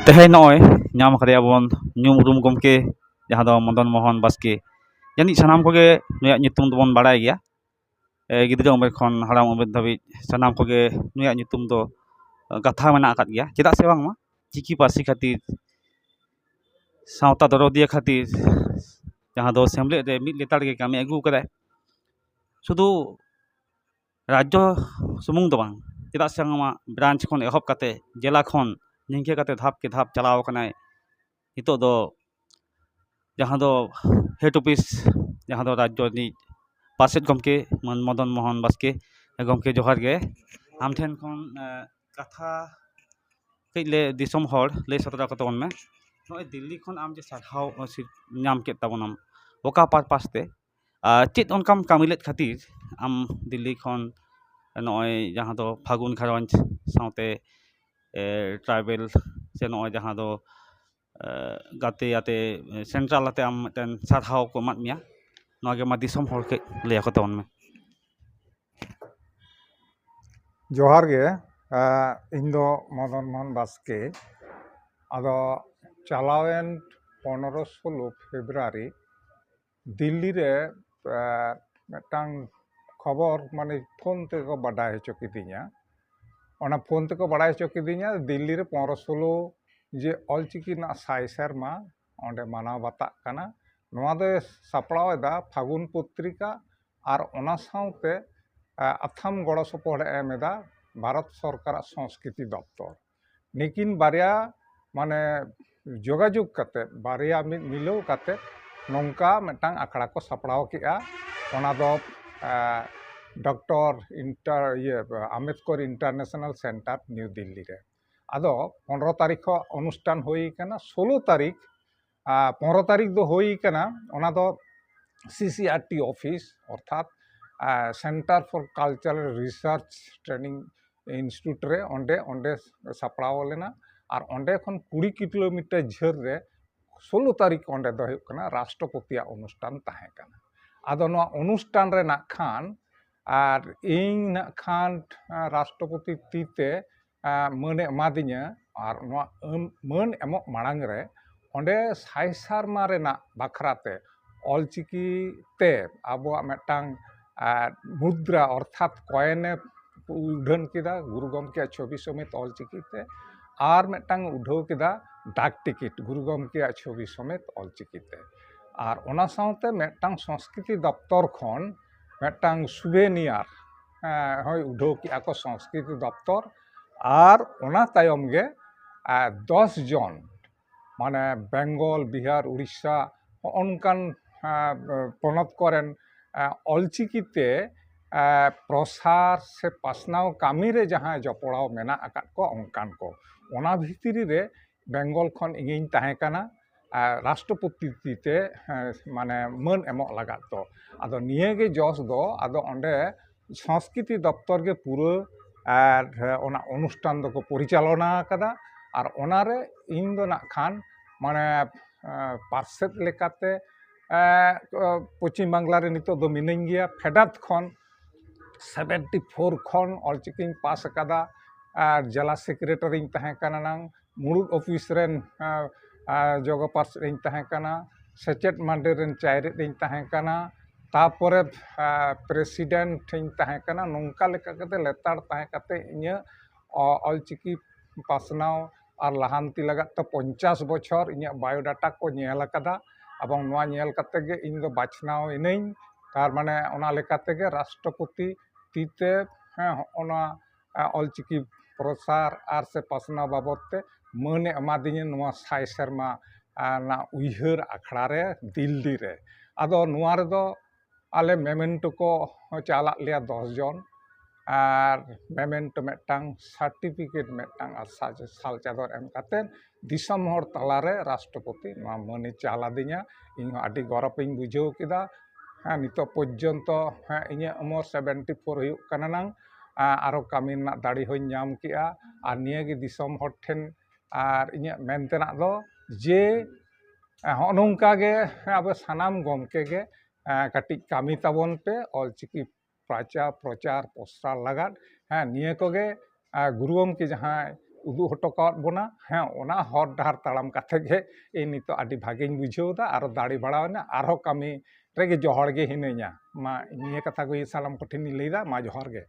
तेहे नॉय नाम खरियाबन ᱧᱩᱢ ᱩᱨᱩᱢ ᱜᱚᱢᱠᱮ ᱡᱟᱦᱟᱸ ᱫᱚ ᱢᱚᱫᱚᱱ ᱢᱳᱦᱚᱱ ᱵᱟᱥᱠᱮ ᱡᱟᱹᱱᱤᱡ ᱥᱟᱱᱟᱢ ᱠᱚᱜᱮ ᱱᱩᱭᱟᱜ ᱧᱩᱛᱩᱢ ᱫᱚᱵᱚᱱ ᱵᱟᱲᱟᱭ ᱜᱮᱭᱟ ᱜᱤᱫᱽᱨᱟᱹ ᱩᱢᱮᱨ ᱠᱷᱚᱱ ᱦᱟᱲᱟᱢ ᱩᱢᱮᱨ ᱫᱷᱟᱹᱵᱤᱡ ᱥᱟᱱᱟम ᱠᱚᱜᱮ ᱱᱩᱭᱟᱜ ᱧᱩᱛᱩᱢ ᱫᱚ ᱠᱟᱛᱷᱟ ᱢᱮᱱᱟᱜ ᱟᱠᱟᱫ ᱜᱮᱭᱟ ᱪᱮᱫᱟᱜ ᱥᱮ ᱵᱟᱝᱢᱟ ᱪᱤᱠᱤ ᱯᱟᱹᱨᱥᱤ ᱠᱷᱟᱹᱛᱤᱨ ᱥᱟᱶᱛᱟ ᱫᱚᱨᱚᱫᱤᱭᱟᱹ ᱠᱷᱟᱹᱛᱤᱨ ᱡᱟᱦᱟᱸ ᱫᱚ ᱥᱮᱢᱞᱮᱫ ᱨᱮ ᱢᱤᱫ ᱞᱮᱛᱟᱲ ᱜᱮ ᱠᱟᱹᱢᱤ ᱟᱹᱜᱩ ᱠᱟᱫᱟᱭ ᱥᱩᱫᱷᱩ ᱨᱟᱡᱽᱡᱚ ᱥᱩᱢᱩᱝ ᱫᱚ ᱵᱟᱝ ᱪᱮᱫᱟᱜ ᱥᱮ ᱵᱟᱝᱢᱟ ᱵᱨᱟᱧᱪ ᱠᱷᱚᱱ ᱮᱦᱚᱵ ᱠᱟᱛᱮ ᱡᱮᱞᱟ ᱠᱷᱚᱱ ᱱᱤᱝᱠᱟᱹ ᱠᱟᱛᱮ ᱫᱷᱟᱯ ᱠᱮ ᱫᱷᱟᱯ ᱪᱟᱞᱟᱣ ᱟᱠᱟᱱᱟᱭ ᱱᱤᱛᱚᱜ ᱫᱚ ᱡᱟᱦᱟᱸ ᱫᱚ ᱦᱮᱰ ᱚᱯᱷᱤᱥ ᱡᱟᱦᱟᱸ ᱫᱚ ᱨᱟᱡᱽᱡᱚ ᱨᱤᱱᱤᱡ ᱯᱟᱨᱥᱮᱫ ᱜᱚᱢᱠᱮ ᱢᱟᱱ ᱢᱚᱫᱚᱱ ᱢᱳᱦᱚᱱ ᱵᱟᱥᱠᱮ ᱜᱚᱢᱠᱮ ᱡᱚᱦᱟᱨ ᱜᱮ ᱟᱢ ᱴᱷᱮᱱ ᱠᱷᱚᱱ ᱠᱟᱛᱷᱟ ᱠᱟᱹᱡ ᱞᱮ ᱫᱤᱥᱚᱢ ᱦᱚᱲ ᱞᱟᱹᱭ ᱥᱚᱫᱚᱨ ᱟᱠᱚ ᱛᱟᱵᱚᱱ ᱢᱮ ᱱᱚᱜᱼᱚᱭ ᱫᱤल्ᱞᱤ ᱠᱷᱚᱱ ᱟᱢ ᱡᱮ ᱥᱟᱨᱦᱟᱣ ᱧᱟᱢ ᱠᱮᱫ ᱛᱟᱵᱚᱱᱟᱢ ᱚᱠᱟ ᱯᱟᱨᱯᱟᱥ ᱛᱮ ᱪᱮᱫ ᱚᱱᱠᱟᱢ ᱠᱟᱹᱢᱤ ᱞᱮᱫ ᱠᱷᱟᱹᱛᱤᱨ ᱟᱢ ᱫᱤल्ᱞᱤ ᱠᱷᱚᱱ ᱱᱚᱜᱼᱚᱭ ᱡᱟᱦᱟᱸ ᱫᱚ ᱯᱷᱟᱹᱜᱩᱱ ᱜᱷᱟᱨᱚᱸᱡᱽ ᱥᱟᱶᱛᱮ ᱴᱨᱟᱭᱵᱮᱞ ᱥᱮ ᱱᱚᱜᱼᱚᱭ ᱡᱟᱦᱟᱸ ᱫᱚ ᱜᱟᱛᱮ ᱟᱛᱮ ᱥᱮᱱᱴᱨᱟᱞ ᱟᱛᱮ ᱟᱢ ᱢᱤᱫᱴᱮᱱ ᱥᱟᱨᱦᱟᱣ ᱠᱚ ᱮᱢᱟᱫ ᱢᱮᱭᱟ ᱱᱚᱣᱟ ᱜᱮ ᱢᱟ ᱫᱤᱥᱚᱢ ᱦᱚᱲ ᱠᱟᱹᱡ ᱞᱟᱹᱭ ᱟᱠᱚ ᱛᱟᱵᱚᱱ ᱢᱮ ᱡᱚᱦᱟᱨ ᱜᱮ ᱤᱧ ᱫᱚ ᱢᱚᱫᱚᱱ ᱢᱳᱦᱚᱱ ᱵᱟᱥᱠᱮ ᱟᱫᱚ ᱪᱟᱞᱟᱣᱮᱱ 15-16 ᱯᱷᱮᱵᱨᱩᱣᱟᱨᱤ ᱫᱤল্ᱞᱤ ᱨᱮ ᱢᱤᱫᱴᱟᱝ ᱠᱷᱚᱵᱚᱨ ᱢᱟᱱᱮ ᱯᱷᱳᱱ ᱛᱮᱠᱚ ᱵᱟᱰᱟᱭ ᱦᱚᱪᱚ ᱠᱤᱫᱤᱧᱟ ᱚᱱᱟ ᱯᱷᱳᱱ ᱛᱮᱠᱚ ᱵᱟᱰᱟᱭ ᱦᱚᱪᱚ ᱠᱤᱫᱤᱧᱟ ᱫᱤल्ᱞᱤ ᱨᱮ 15-16 ᱡᱮ ᱚᱞᱪᱤᱠᱤ ᱨᱮᱱᱟᱜ 100 ᱥᱮᱨᱢᱟ ᱚᱸᱰে ᱢᱟᱱᱟᱣ ᱵᱟᱛᱟᱜ ᱠᱟᱱᱟ ᱱᱚᱣᱟ ᱫᱚᱭ ᱥᱟᱯᱲᱟᱣ ᱮᱫᱟ ᱯᱷᱟᱹᱜᱩᱱ ᱯᱚᱛᱨᱤᱠᱟ ᱟᱨ ᱚᱱᱟ ᱥᱟᱶᱛᱮ ᱟᱛᱷᱟᱢ ᱜᱚᱲᱚ ᱥᱚᱯᱚᱦᱚᱫ ᱮᱢ ᱮᱫᱟ ᱵᱷᱟᱨᱚᱛ ᱥᱚᱨᱠᱟᱨᱟᱜ ᱥᱚᱝᱥᱠᱨᱤᱛᱤ ᱫᱚপ্তর ᱱᱤᱠᱤᱱ ᱵᱟᱨᱭᱟ ᱢᱟᱱᱮ ᱡᱳᱜᱟᱡᱳᱜᱽ ᱠᱟᱛᱮ ᱵᱟᱨᱭᱟ ᱢᱤᱞᱟᱹᱣ ᱠᱟᱛᱮ ᱱᱚᱝᱠᱟ ᱢᱤᱫᱴᱟᱝ ᱟᱠᱷᱲᱟ ᱠᱚ ᱥᱟᱯᱲᱟᱣ ᱠᱮᱜᱼᱟ ᱚᱱᱟ ᱫᱚ doctor Ambedkar international centre new Delhi রে আদো 15 তারিখ অনুষ্ঠান হই কানা 16 তারিখ 15 তারিখ দো হই কানা ওনা দো সিসিআরটি অফিস অর্থাৎ centre for cultural research training institute রে অন্ডে সাপড়াও লেনা আর অন্ডে খন 20 কিলোমিটার ঝাᱹᱞ রে 16 তারিখ অন্ডে দো ᱦᱩᱭᱩᱜ ᱠᱟᱱᱟ ᱨᱟᱥᱴᱨᱚᱯᱚᱛᱤᱭᱟᱜ ᱚᱱᱩᱥᱴᱷᱟᱱ ᱛᱟᱦᱮᱸ ᱠᱟᱱᱟ ᱟᱫᱚ ᱱᱚᱣᱟ ᱚᱱᱩᱥᱴᱷᱟᱱ ᱨᱮ ᱱᱟᱜ ᱠᱷᱟᱱ ᱟᱨ ᱤᱧ ᱱᱟᱜ ᱠᱷᱟᱱ ᱨᱟᱥᱴᱨᱚᱯᱚᱛᱤ ᱛᱤᱛᱮ ᱢᱟᱹᱱᱮ ᱮᱢᱟᱫᱤᱧᱟ ᱟᱨ ᱱᱚᱣᱟ ᱢᱟᱹᱱ ᱮᱢᱚᱜ ᱢᱟᱲᱟᱝ ᱨᱮ ᱚᱸᱰᱮ 100 ᱥᱮᱨᱢᱟ ᱨᱮᱱᱟᱜ ᱵᱟᱠᱷᱨᱟᱛᱮ ᱚᱞᱪᱤᱠᱤ ᱛᱮ ᱟᱵᱚᱣᱟᱜ ᱢᱤᱫᱴᱟᱝ মুদ্রা অর্থাৎ কয়েনে উদ্ধান কেদা গুরু গমকেয়াᱜ ছবি সমেত অলচিকিতে আর মিদটাং উঠাও কেদা ডাক টিকিট গুরু গমকেয়াᱜ ছবি সমেত অলচিকিতে আর ওনা সাথে মিদটাং সংস্কৃতি দপ্তর খন মিদটাং সুভেনিয়ার হয় উঠাও কেয়া কো সংস্কৃতি দপ্তর আর ওনা তায়ম গে 10 জন মানে বেঙ্গল বিহার উড়িষ্যা অনকান পনᱚᱛ করেন অলচিকিতে প্রসার সে পাসনাও কামিরে যাহা জপড়াও মেনা আকাত কো অনকান কো ওনা ভিতরি রে বেঙ্গল খন ইᱧᱤᱧ তাহে কানা রাষ্ট্রপতি তিতে মানে মান এমক লাগাত তো আদো নিয়ে গে জস দো আদো অন্ডে সংস্কৃতি দপ্তর গে পুরো আর ওনা অনুষ্ঠান দো কো পরিচালনা কাদা আর ওনারে ইñ দো না খান মানে পার্সেদ লেকাতে পশ্চিম বাংলা রে নিতো দো মিনাኝ গিয়া ফেডাত খন 74 খন অলচিকিᱧ পাস আকাদা আর জেলা সেক্রেটারিᱧ তাহে কানা নাং মুড়ুদ অফিস রেন জগ পার্সেদᱧ তাহে কানা সেচেট মান্ডে রেন চাইরেদিᱧ তাহে কানা তারপরে প্রেসিডেন্টᱧ তাহে কানা নংকা লেকা কাতে লেতাড় তাহে কাতে ইᱧᱟᱹᱜ অলচিকি পাসনাও আর লাহান্তি লাগাত তো 50 বছর ইᱧᱟᱹᱜ বায়োডাটা কো ᱧᱮᱞ আকাদা এবং নোয়া ᱧᱮᱞ কাতে গে ইᱧ দো বাছনাও ইনাᱹᱧ তার মানে ওনা লেকাতে গে রাষ্ট্রপতি তিতে ওনা অলচিকি প্রসার আর সে পাসনা বাবদতে ᱢᱟᱹᱱᱮ ᱮᱢᱟᱫᱤᱧᱟ ᱱᱚᱣᱟ 100 ᱥᱮᱨᱢᱟ ᱱᱟ ᱩᱭᱦᱟᱹᱨ ᱟᱠᱷᱲᱟ ᱨᱮ ᱫᱤল্ᱞᱤ ᱨᱮ ᱟᱫᱚ ᱱᱚᱣᱟ ᱨᱮᱫᱚ ᱟᱞᱮ মেমেন্টো ᱠᱚ ᱪᱟᱞᱟᱜ ᱞᱮᱭᱟ 10 জন আর মেমেন্টো মিদটাং সার্টিফিকেট মিদটাং আর সাল চাদর এম কাতে দিশম হড় তালারে রাষ্ট্রপতি নওয়া ᱢᱟᱹᱱᱮ ᱪᱟᱞ আদিᱧᱟ ᱤᱧ ᱟᱹᱰᱤ ᱜᱚᱨᱚᱵᱤᱧ ᱵᱩᱡᱷᱟᱹᱣ ᱠᱮᱫᱟ নিতো পর্যন্ত ইᱧᱟᱹᱜ উমর 74 ᱦᱩᱭᱩᱜ ᱠᱟᱱᱟ ᱱᱟᱝ আরো কামি ᱨᱮᱱᱟᱜ দাড়ি হইᱧ ᱧᱟᱢ ᱠᱮᱜᱼᱟ আর নিয়াᱜᱮ দিশম হড় ᱴᱷᱮᱱ আর ইᱧᱟᱹᱜ ᱢᱮᱱ ᱛᱮᱱᱟᱜ ᱫᱚ ᱡᱮ ᱦᱚᱸᱜᱼᱚ ᱱᱚᱝᱠᱟ ᱜᱮ ᱟᱵᱚ ᱥᱟᱱᱟᱢ ᱜᱚᱢᱠᱮ ᱜᱮ ᱠᱟᱹᱴᱤᱡ ᱠᱟᱹᱢᱤ ᱛᱟᱵᱚᱱ ᱯᱮ ᱚᱞᱪᱤᱠᱤ প্রচার প্রসার লাগাত নিয়ে কোগে গুরু গমকে যাহাই उदुग हटो कावद बोना हाँ ओना हर डाहर ताड़ाम काते गे इन नितो आदि भागेኝ बुझेवदा आरो दाड़ी बाड़ावना आरो कामी रेगे जोहर गे हिनैया मा निया कथा को सालाम को ठिन लैदा मा जोहर गे।